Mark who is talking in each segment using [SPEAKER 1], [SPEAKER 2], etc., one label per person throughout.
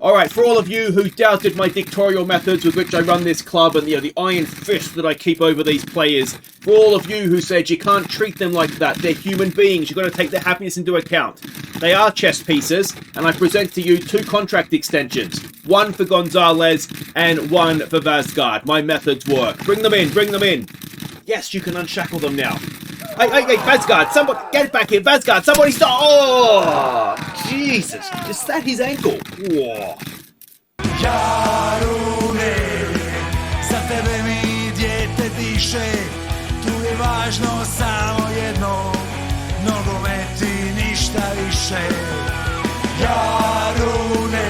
[SPEAKER 1] All right, for all of you who doubted my dictatorial methods with which I run this club and the iron fist that I keep over these players, for all of you who said you can't treat them like that, they're human beings, you've got to take their happiness into account. They are chess pieces, and I present to you 2 contract extensions. One for Gonzalez and one for Vazgard. My methods work. Bring them in, bring them in. Yes, you can unshackle them now. Hey, Vazgard, somebody, get back here, Vazgard, somebody stop! Oh, Jesus, is that his ankle? Whoa.
[SPEAKER 2] Jarune, za tebe mi dijete diše, tu je važno samo jedno, nogomet i ništa više. Jarune.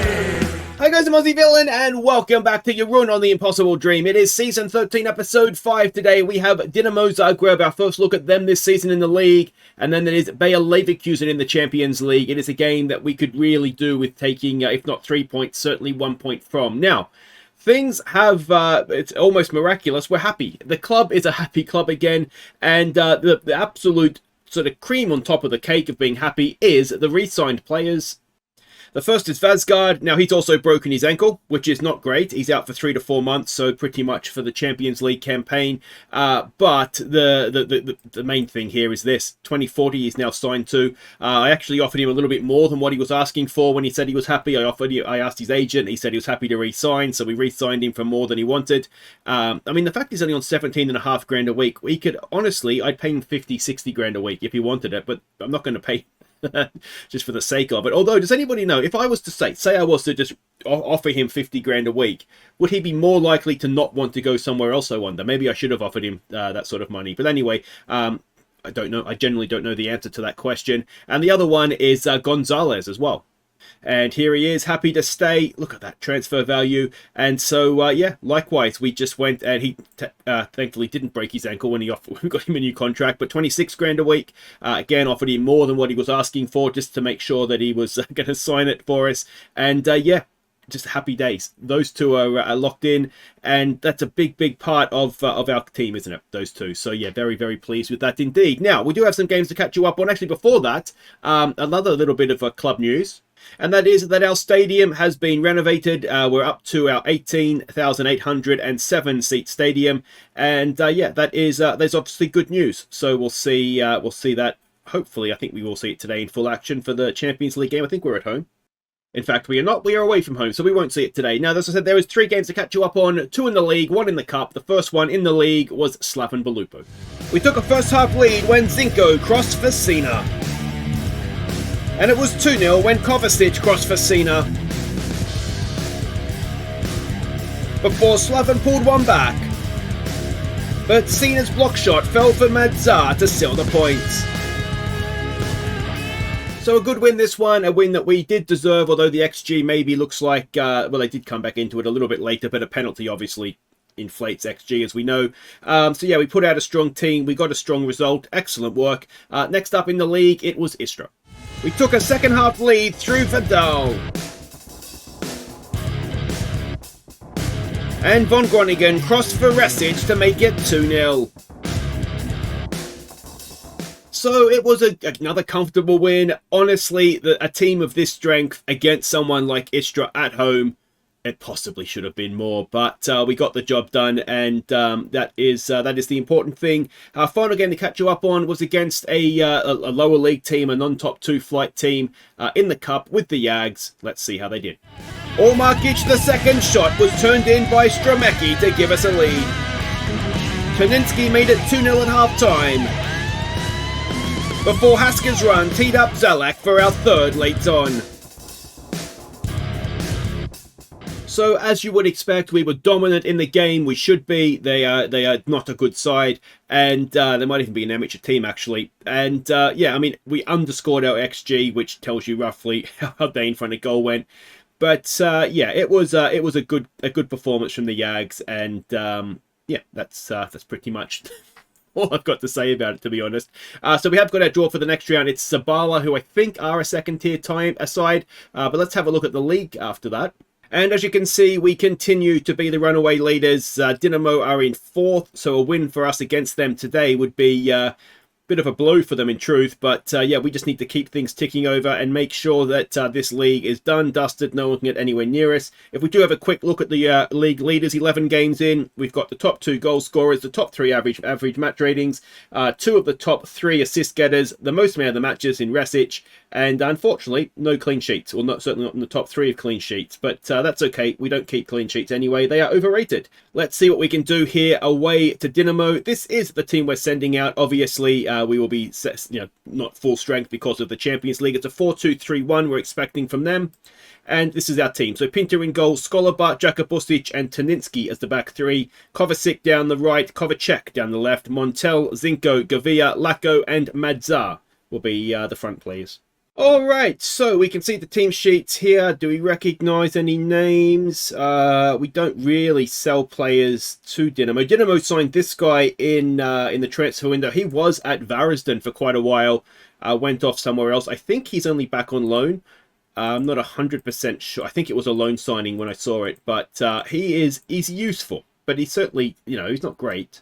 [SPEAKER 1] Hi guys, I'm Aussie Villain and welcome back to Jarun on the Impossible Dream. It is Season 13, Episode 5 today. We have Dinamo Zagreb, our first look at them this season in the league. And then there is Bayer Leverkusen in the Champions League. It is a game that we could really do with taking, if not 3 points, certainly 1 point from. Now, things have, it's almost miraculous. We're happy. The club is a happy club again. And the absolute sort of cream on top of the cake of being happy is the re-signed players. The first is Vazgard. Now, he's also broken his ankle, which is not great. He's out for 3 to 4 months, so pretty much for the Champions League campaign. But the main thing here is this. 2040 he's now signed to. I actually offered him a little bit more than what he was asking for when he said he was happy. I asked his agent. He said he was happy to re-sign, so we re-signed him for more than he wanted. I mean, the fact he's only on 17.5 grand a week, we could, honestly, I'd pay him 50, 60 grand a week if he wanted it, but I'm not going to pay just for the sake of it. Although, does anybody know, if I was to say I was to just offer him 50 grand a week, would he be more likely to not want to go somewhere else, I wonder? Maybe I should have offered him that sort of money. But anyway, I don't know. I generally don't know the answer to that question. And the other one is Gonzalez as well. And here he is, happy to stay. Look at that transfer value. And so, yeah, likewise, we just went and he thankfully didn't break his ankle when we got him a new contract. But 26 grand a week, again, offered him more than what he was asking for just to make sure that he was going to sign it for us. And yeah, just happy days. Those two are locked in, and that's a big part of our team, isn't it? Those two. So yeah, very pleased with that indeed. Now, we do have some games to catch you up on. Actually, before that, another little bit of club news. And that is that our stadium has been renovated. We're up to our 18,807 seat stadium, and yeah, that is there's obviously good news. So we'll see that. Hopefully, I think we will see it today in full action for the Champions League game. I think we're at home. In fact, we are not. We are away from home, so we won't see it today. Now, as I said, there was 3 games to catch you up on. 2 in the league, 1 in the cup. The first one in the league was Slaven Belupo. We took a first half lead when Zinko crossed for Sina. And it was 2-0 when Kovacic crossed for Sina. Before Slaven pulled one back. But Sina's block shot fell for Madzar to seal the points. So a good win this one, a win that we did deserve, although the XG maybe looks like, well, they did come back into it a little bit later, but a penalty obviously inflates XG, as we know. So yeah, we put out a strong team, we got a strong result, excellent work. Next up in the league, it was Istra. We took a second half lead through Vidal. And Von Groningen crossed for Resic to make it 2-0. So it was another comfortable win. Honestly, a team of this strength against someone like Istra at home, it possibly should have been more, but we got the job done, and that is the important thing. Our final game to catch you up on was against a lower league team, a non-top 2 flight team in the cup with the Yags. Let's see how they did. Ormarkic, the second shot was turned in by Stromecki to give us a lead. Toninsky made it 2-0 at half-time, before Hasker's run teed up Zalak for our third late on. So, as you would expect, we were dominant in the game. We should be. They are not a good side, and they might even be an amateur team, actually. And yeah, I mean, we underscored our XG, which tells you roughly how they in front of goal went. But yeah, it was a good performance from the Yags, and yeah, that's pretty much all I've got to say about it, to be honest. So we have got our draw for the next round. It's Sabala, who I think are a second-tier side, but let's have a look at the league after that. And as you can see, we continue to be the runaway leaders. Dinamo are in 4th, so a win for us against them today would be bit of a blow for them in truth, but yeah, we just need to keep things ticking over and make sure that this league is done, dusted, no one can get anywhere near us. If we do have a quick look at the league leaders, 11 games in, we've got the top 2 goal scorers, the top 3 average match ratings, 2 of the top 3 assist getters, the most man of the matches in Resic, and unfortunately, no clean sheets. Well, certainly not in the top 3 of clean sheets, but that's okay. We don't keep clean sheets anyway. They are overrated. Let's see what we can do here away to Dinamo. This is the team we're sending out. Obviously, we will be, not full strength because of the Champions League. It's a 4-2-3-1 we're expecting from them. And this is our team. So Pinter in goal, Skoloba, Jakubustic, and Taninski as the back 3. Kovacic down the right, Kovacek down the left, Montel, Zinko, Gavia, Lako, and Madzar will be the front players. All right, so we can see the team sheets here. Do we recognize any names? We don't really sell players to Dinamo. Dinamo signed this guy in the transfer window. He was at Varazden for quite a while, went off somewhere else. I think he's only back on loan. I'm not 100% sure. I think it was a loan signing when I saw it, but he's useful. But he's certainly, he's not great.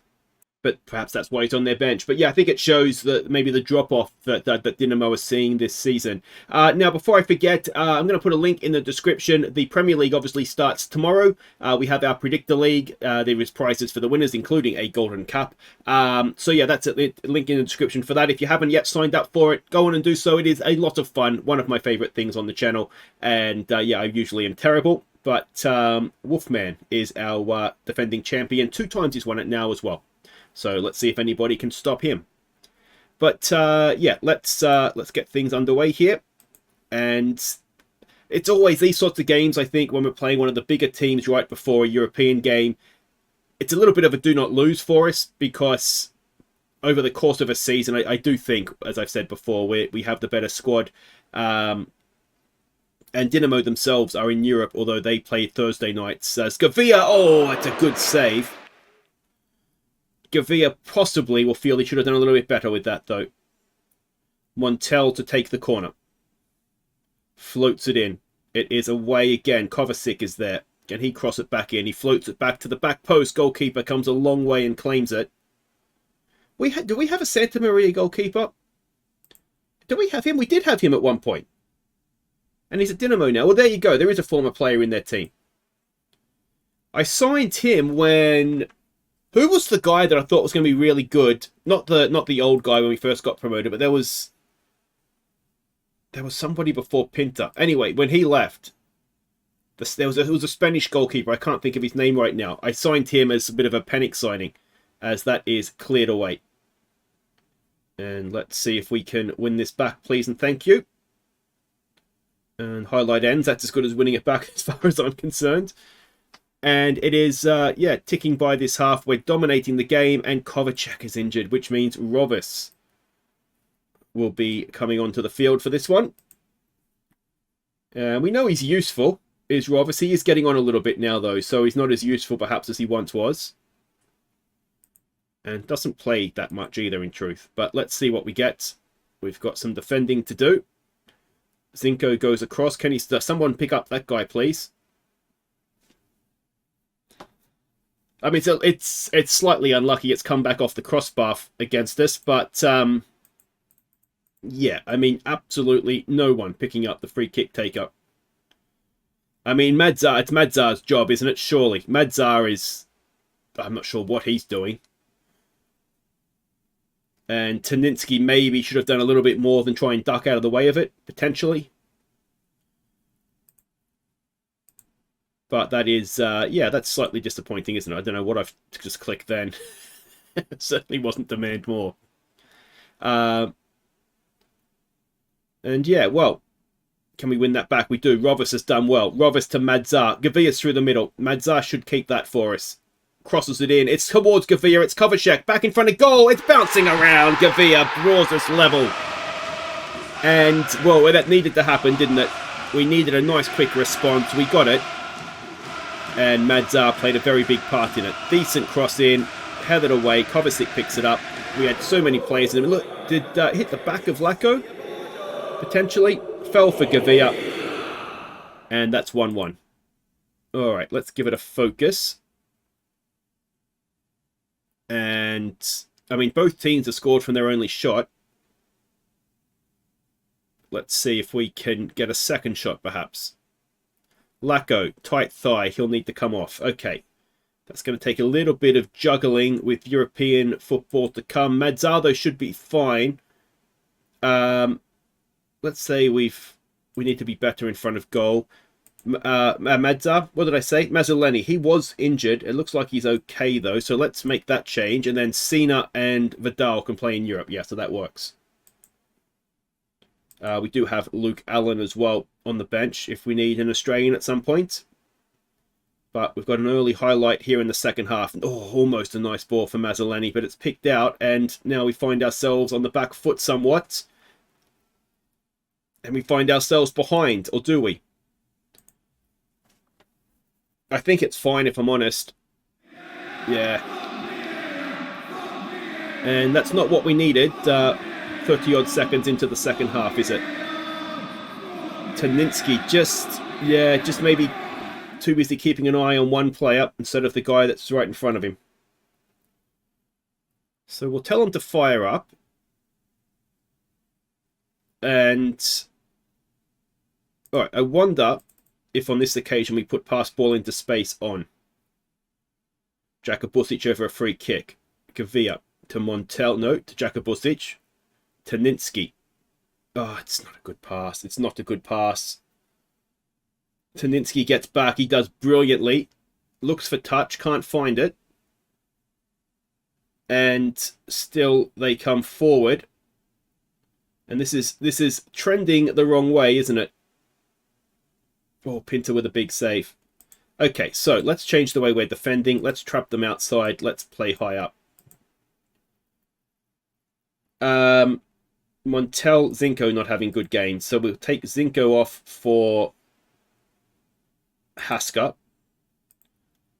[SPEAKER 1] But perhaps that's why he's on their bench. But yeah, I think it shows that maybe the drop-off that Dinamo is seeing this season. Now, before I forget, I'm going to put a link in the description. The Premier League obviously starts tomorrow. We have our Predictor League. There is prizes for the winners, including a Golden Cup. So yeah, that's a link in the description for that. If you haven't yet signed up for it, go on and do so. It is a lot of fun. One of my favourite things on the channel. And yeah, I usually am terrible. But Wolfman is our defending champion. 2 times he's won it now as well. So let's see if anybody can stop him. But yeah, let's get things underway here. And it's always these sorts of games, I think, when we're playing one of the bigger teams right before a European game. It's a little bit of a do not lose for us because over the course of a season, I do think, as I've said before, we have the better squad. And Dinamo themselves are in Europe, although they play Thursday nights. Scavia, oh, it's a good save. Gavia possibly will feel he should have done a little bit better with that, though. Montel to take the corner. Floats it in. It is away again. Kovacic is there. Can he cross it back in? He floats it back to the back post. Goalkeeper comes a long way and claims it. Do we have a Santa Maria goalkeeper? Do we have him? We did have him at one point. And he's at Dinamo now. Well, there you go. There is a former player in their team. I signed him when... Who was the guy that I thought was going to be really good? Not the old guy when we first got promoted, but there was somebody before Pinta. Anyway, when he left, there was a Spanish goalkeeper. I can't think of his name right now. I signed him as a bit of a panic signing, as that is cleared away. And let's see if we can win this back, please and thank you. And highlight ends. That's as good as winning it back as far as I'm concerned. And it is, yeah, ticking by this half. We're dominating the game, and Kovacek is injured, which means Rovis will be coming onto the field for this one. We know he's useful, is Rovis. He is getting on a little bit now, though, so he's not as useful, perhaps, as he once was. And doesn't play that much either, in truth. But let's see what we get. We've got some defending to do. Zinko goes across. Can someone pick up that guy, please? I mean, so it's slightly unlucky it's come back off the crossbar against us, but yeah, I mean, absolutely no one picking up the free kick take-up. I mean, Madzar, it's Madzar's job, isn't it? Surely. Madzar is... I'm not sure what he's doing. And Taninski maybe should have done a little bit more than try and duck out of the way of it, potentially. But that is, yeah, that's slightly disappointing, isn't it? I don't know what I've just clicked then. It certainly wasn't demand more. And yeah, well, can we win that back? We do. Rovis has done well. Rovis to Madzar. Gavia's through the middle. Madzar should keep that for us. Crosses it in. It's towards Gavia. It's Kovacek. Back in front of goal. It's bouncing around. Gavia draws us level. And, well, that needed to happen, didn't it? We needed a nice quick response. We got it. And Madzar played a very big part in it. Decent cross in, headed away. Kovacic picks it up. We had so many players in it. Look, did hit the back of Lako? Potentially. Fell for Gavia. And that's 1-1. Alright, let's give it a focus. And I mean, both teams have scored from their only shot. Let's see if we can get a second shot, perhaps. Lacko, tight thigh. He'll need to come off. Okay. That's going to take a little bit of juggling with European football to come. Mazzardo should be fine. Let's say we need to be better in front of goal. Madzar, what did I say? Mazzoleni, he was injured. It looks like he's okay, though. So let's make that change. And then Sina and Vidal can play in Europe. Yeah, so that works. We do have Luke Allen as well on the bench if we need an Australian at some point. But we've got an early highlight here in the second half. Oh, almost a nice ball for Mazzoleni, but it's picked out. And now we find ourselves on the back foot somewhat. And we find ourselves behind, or do we? I think it's fine if I'm honest. Yeah. And that's not what we needed 30-odd seconds into the second half, is it? Taninsky just maybe too busy keeping an eye on one player instead of the guy that's right in front of him. So we'll tell him to fire up. And... Alright, I wonder if on this occasion we put pass ball into space on. Jakubusic over a free kick. Gavia to Montel. No, to Jakubusic. Taninsky. Oh, it's not a good pass. It's not a good pass. Taninsky gets back. He does brilliantly. Looks for touch. Can't find it. And still they come forward. And this is trending the wrong way, isn't it? Oh, Pinto with a big save. Okay, so let's change the way we're defending. Let's trap them outside. Let's play high up. Montel, Zinco not having good games. So we'll take Zinco off for Haska.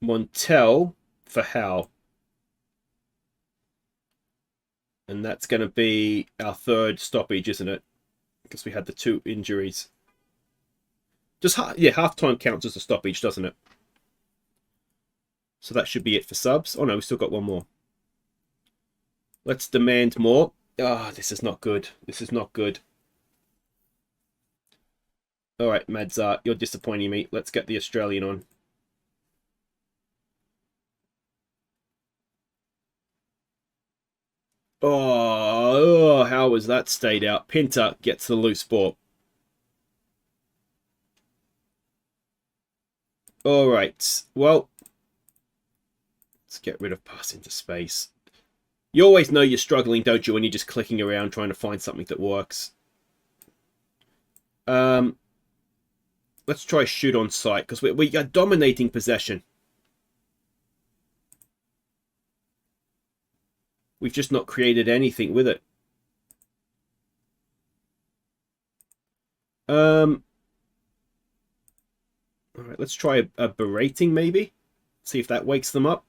[SPEAKER 1] Montel for Howe. And that's going to be our third stoppage, isn't it? Because we had the 2 injuries. Half-time counts as a stoppage, doesn't it? So that should be it for subs. Oh no, we still got one more. Let's demand more. Ah, this is not good. This is not good. Alright, Madzar, you're disappointing me. Let's get the Australian on. Oh, how was that stayed out? Pinta gets the loose ball. Alright, well, let's get rid of pass into space. You always know you're struggling, don't you, when you're just clicking around trying to find something that works. Let's try shoot on sight, because we are dominating possession. We've just not created anything with it. Alright, let's try a berating, maybe. See if that wakes them up.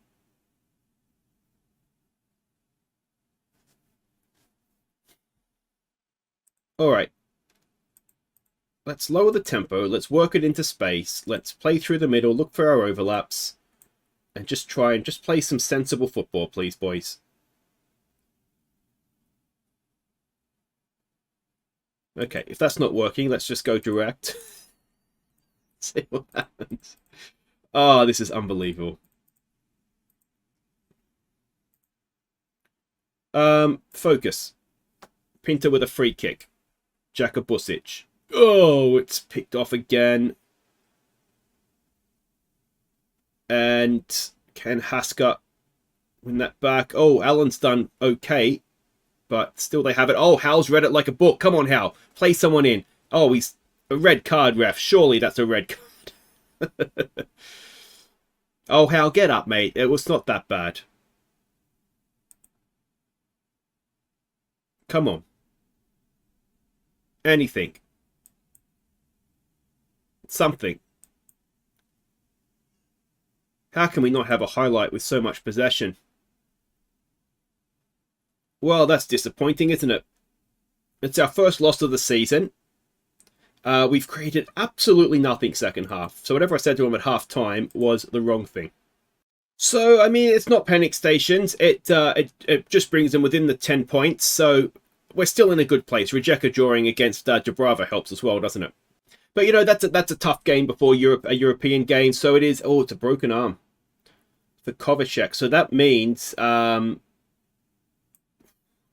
[SPEAKER 1] Alright. Let's lower the tempo. Let's work it into space. Let's play through the middle, look for our overlaps. And just try and just play some sensible football, please, boys. Okay, if that's not working, let's just go direct. See what happens. Oh, this is unbelievable. Focus. Pinto with a free kick. Jakubusic. Oh, it's picked off again. And can Haska win that back? Oh, Allen's done okay. But still they have it. Oh, Hal's read it like a book. Come on, Hal. Play someone in. Oh, he's a red card, ref. Surely that's a red card. Oh, Hal, get up, mate. It was not that bad. Come on. Anything. Something. How can we not have a highlight with so much possession? Well, that's disappointing, isn't it? It's our first loss of the season. We've created absolutely nothing second half. So whatever I said to him at half time was the wrong thing. So, I mean, it's not panic stations. It just brings them within the 10 points. So we're still in a good place. Rijeka drawing against Dubrava helps as well, doesn't it? But, you know, that's a tough game before a European game. So it is... Oh, it's a broken arm for Kovacic. So that means...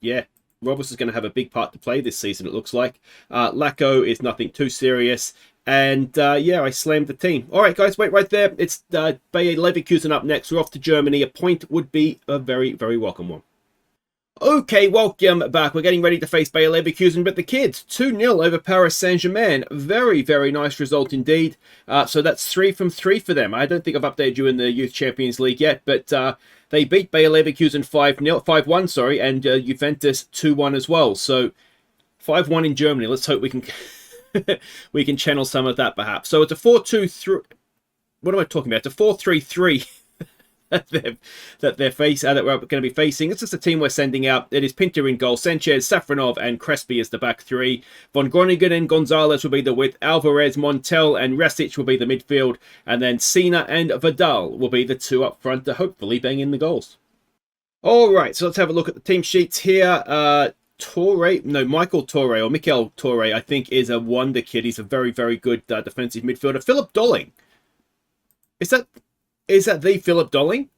[SPEAKER 1] yeah, Roberts is going to have a big part to play this season, it looks like. Lacko is nothing too serious. And, yeah, I slammed the team. All right, guys, wait right there. It's Bayer Leverkusen up next. We're off to Germany. A point would be a very, very welcome one. Okay, welcome back. We're getting ready to face Bayer Leverkusen, but the kids, 2-0 over Paris Saint-Germain. Very, very nice result indeed. So that's 3 from 3 for them. I don't think I've updated you in the Youth Champions League yet, but they beat Bayer Leverkusen 5-1, sorry, and Juventus 2-1 as well. So 5-1 in Germany. Let's hope we can we can channel some of that perhaps. So it's a 4-2-3. What am I talking about? It's a 4-3-3. that we're going to be facing. It's just a team we're sending out. It is Pinter in goal, Sanchez, Safronov, and Crespi as the back three. Von Groningen and Gonzalez will be the width. Alvarez, Montel, and Resic will be the midfield. And then Sina and Vidal will be the two up front to hopefully bang in the goals. All right, so let's have a look at the team sheets here. Michael Torre, or Mikel Torre, I think is a wonder kid. He's a very, very good defensive midfielder. Philip Dolling. Is that the Philip Dolling?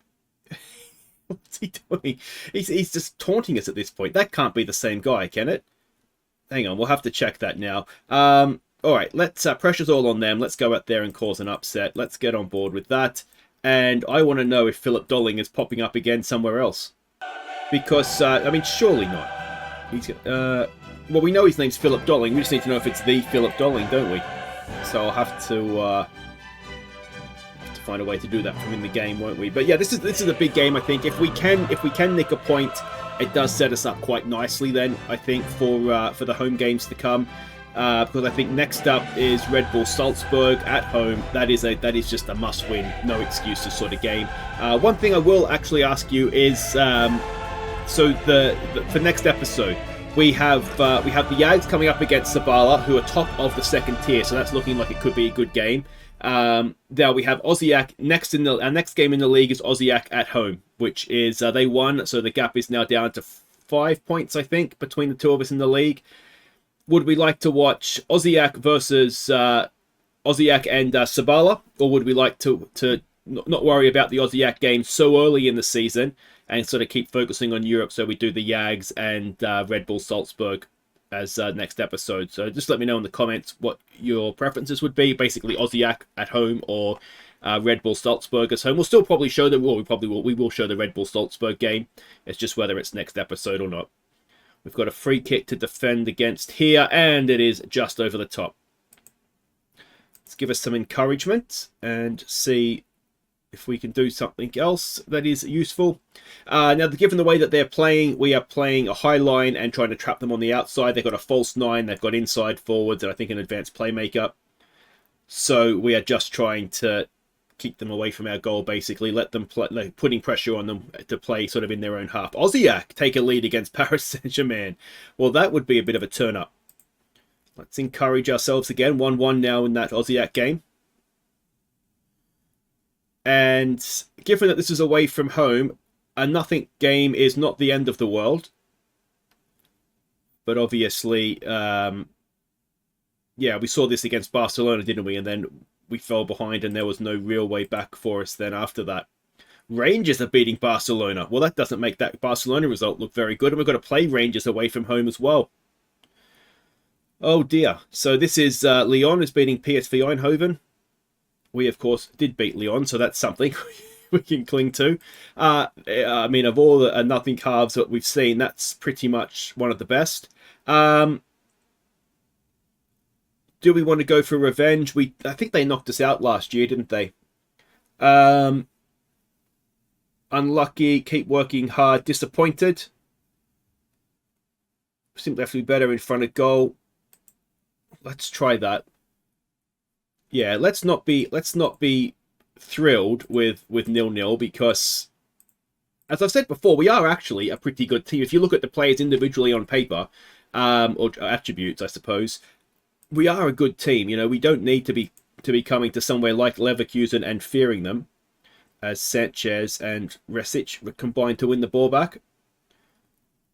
[SPEAKER 1] What's he doing? He's just taunting us at this point. That can't be the same guy, can it? Hang on, we'll have to check that now. All right, let's pressure's all on them. Let's go out there and cause an upset. Let's get on board with that. And I want to know if Philip Dolling is popping up again somewhere else. Because, I mean, surely not. He's well, we know his name's Philip Dolling. We just need to know if it's the Philip Dolling, don't we? So I'll have to find a way to do that from in the game, won't we? But yeah, this is a big game. I think if we can nick a point, it does set us up quite nicely. Then I think for the home games to come, because I think next up is Red Bull Salzburg at home. That is just a must-win, no excuses sort of game. One thing I will actually ask you is. So for next episode, we have the Yags coming up against Sabala, who are top of the second tier. So that's looking like it could be a good game. Now we have Osijek our next game in the league is Osijek at home, which is they won, so the gap is now down to 5 points, I think, between the two of us in the league. Would we like to watch Osijek versus Osijek and Sabala, or would we like to not worry about the Osijek game so early in the season and sort of keep focusing on Europe? So we do the Yags and Red Bull Salzburg as next episode. So just let me know in the comments what your preferences would be. Basically Osijek at home or Red Bull Salzburg at home. We'll still probably show them. Well, we will show the Red Bull Salzburg game. It's just whether it's next episode or not. We've got a free kick to defend against here, and it is just over the top. Let's give us some encouragement and see if we can do something else that is useful. Now, given the way that they're playing, we are playing a high line and trying to trap them on the outside. They've got a false 9, they've got inside forwards, and I think an advanced playmaker. So we are just trying to keep them away from our goal, basically. Let them play, putting pressure on them to play sort of in their own half. Osijek take a lead against Paris Saint-Germain. Well, that would be a bit of a turn-up. Let's encourage ourselves again. 1-1 now in that Osijek game. And given that this is away from home, a nothing game is not the end of the world. But obviously, yeah, we saw this against Barcelona, didn't we? And then we fell behind and there was no real way back for us then after that. Rangers are beating Barcelona. Well, that doesn't make that Barcelona result look very good. And we've got to play Rangers away from home as well. Oh dear. So this is Lyon is beating PSV Eindhoven. We, of course, did beat Lyon, so that's something we can cling to. I mean, of all the nothing halves that we've seen, that's pretty much one of the best. Do we want to go for revenge? I think they knocked us out last year, didn't they? Unlucky, keep working hard, disappointed. Simply have to be better in front of goal. Let's try that. Yeah, let's not be thrilled with 0-0 because, as I've said before, we are actually a pretty good team. If you look at the players individually on paper, or attributes, I suppose, we are a good team. You know, we don't need to be coming to somewhere like Leverkusen and fearing them. as Sanchez and Resic combined to win the ball back.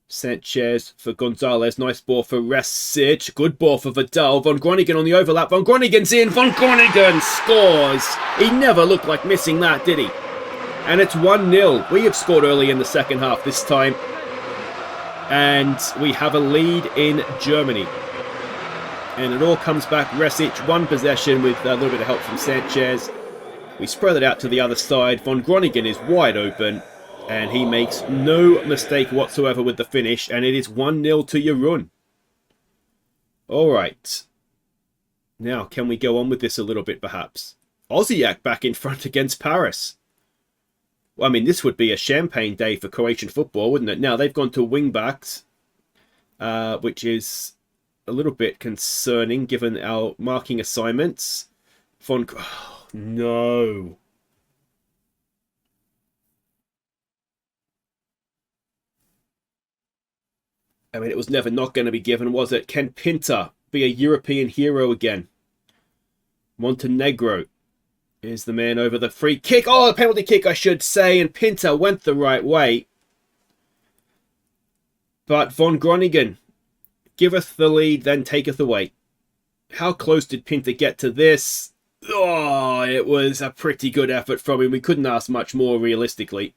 [SPEAKER 1] Sanchez for Gonzalez. Nice ball for Resic. Good ball for Vidal. Von Groningen on the overlap. Von Groningen's in. Von Groningen scores. He never looked like missing that, did he? And it's 1-0. We have scored early in the second half this time. And we have a lead in Germany. And it all comes back. Resic, one possession with a little bit of help from Sanchez. We spread it out to the other side. Von Groningen is wide open. And he makes no mistake whatsoever with the finish. And it is 1-0 to Jarun. Alright. Now, can we go on with this a little bit, perhaps? Aussie back in front against Paris. Well, I mean, this would be a champagne day for Croatian football, wouldn't it? Now, they've gone to wing-backs, which is a little bit concerning, given our marking assignments. Oh, no. I mean, it was never not going to be given, was it? Can Pinta be a European hero again? Montenegro is the man over the free kick. Oh, the penalty kick, I should say. And Pinta went the right way. But Von Groningen giveth the lead, then taketh away. How close did Pinta get to this? Oh, it was a pretty good effort from him. We couldn't ask much more realistically.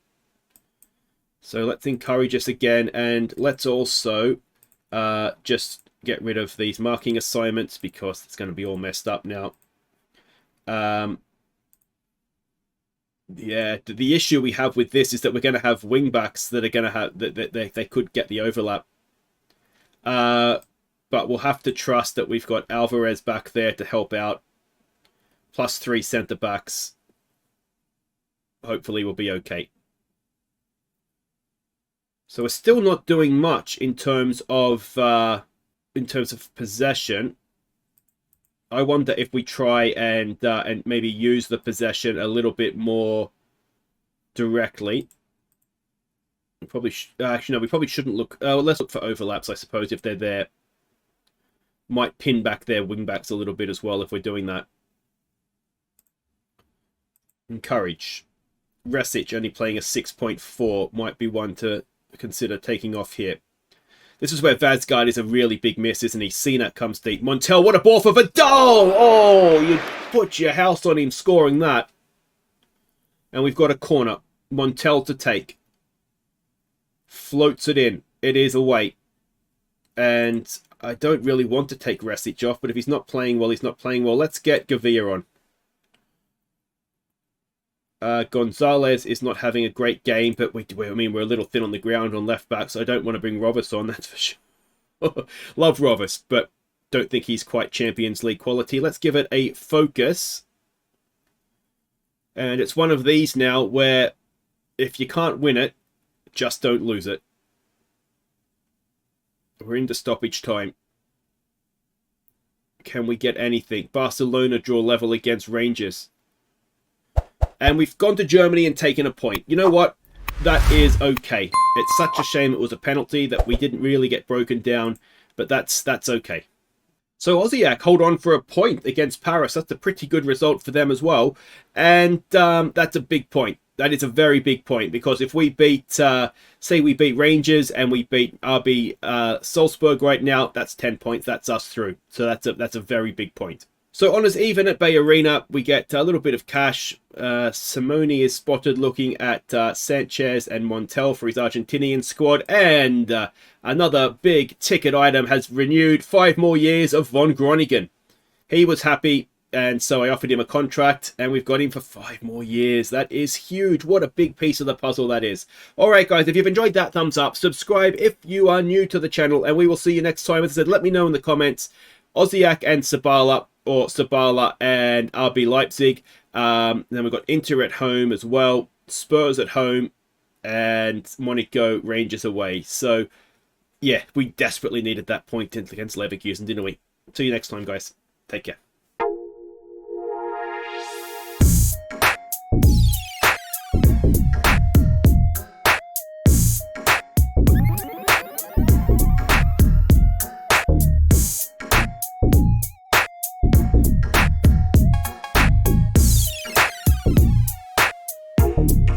[SPEAKER 1] So let's encourage us again, and let's also just get rid of these marking assignments because it's going to be all messed up now. Yeah, the issue we have with this is that we're going to have wing-backs that are going to have that they could get the overlap. But we'll have to trust that we've got Alvarez back there to help out. Plus 3 centre-backs. Hopefully we'll be okay. So we're still not doing much in terms of possession. I wonder if we try and maybe use the possession a little bit more directly. We probably actually no, we probably shouldn't look. Let's look for overlaps, I suppose, if they're there. Might pin back their wingbacks a little bit as well if we're doing that. Encourage. Resic only playing a 6.4 might be one to consider taking off here. This is where Vazgard is a really big miss, isn't he? Cena comes deep. Montel, what a ball for Vidal! Oh, you put your house on him scoring that. And we've got a corner. Montel to take. Floats it in. It is away. And I don't really want to take Resic off, but if he's not playing well, he's not playing well. Let's get Gavia on. Gonzalez is not having a great game, but we're a little thin on the ground on left back, so I don't want to bring Rovis on, that's for sure. Love Rovis, but don't think he's quite Champions League quality. Let's give it a focus. And it's one of these now where if you can't win it, just don't lose it. We're into stoppage time. Can we get anything? Barcelona draw level against Rangers. And we've gone to Germany and taken a point. You know what? That is okay. It's such a shame it was a penalty that we didn't really get broken down, but that's okay. So Aussie hold on for a point against Paris. That's a pretty good result for them as well. And that's a big point. That is a very big point, because if we beat, say we beat Rangers and we beat RB Salzburg right now, that's 10 points. That's us through. So that's a very big point. So honours even at Bay Arena, we get a little bit of cash. Simone is spotted looking at Sanchez and Montel for his Argentinian squad. And another big ticket item has renewed 5 more years of Von Groningen. He was happy, and so I offered him a contract, and we've got him for 5 more years. That is huge. What a big piece of the puzzle that is. Alright guys, if you've enjoyed that, thumbs up. Subscribe if you are new to the channel, and we will see you next time. As I said, let me know in the comments. Oziak and Sabala, or Sabala and RB Leipzig. Then we've got Inter at home as well, Spurs at home, and Monaco Rangers away. So, yeah, we desperately needed that point against Leverkusen, didn't we? See you next time, guys. Take care.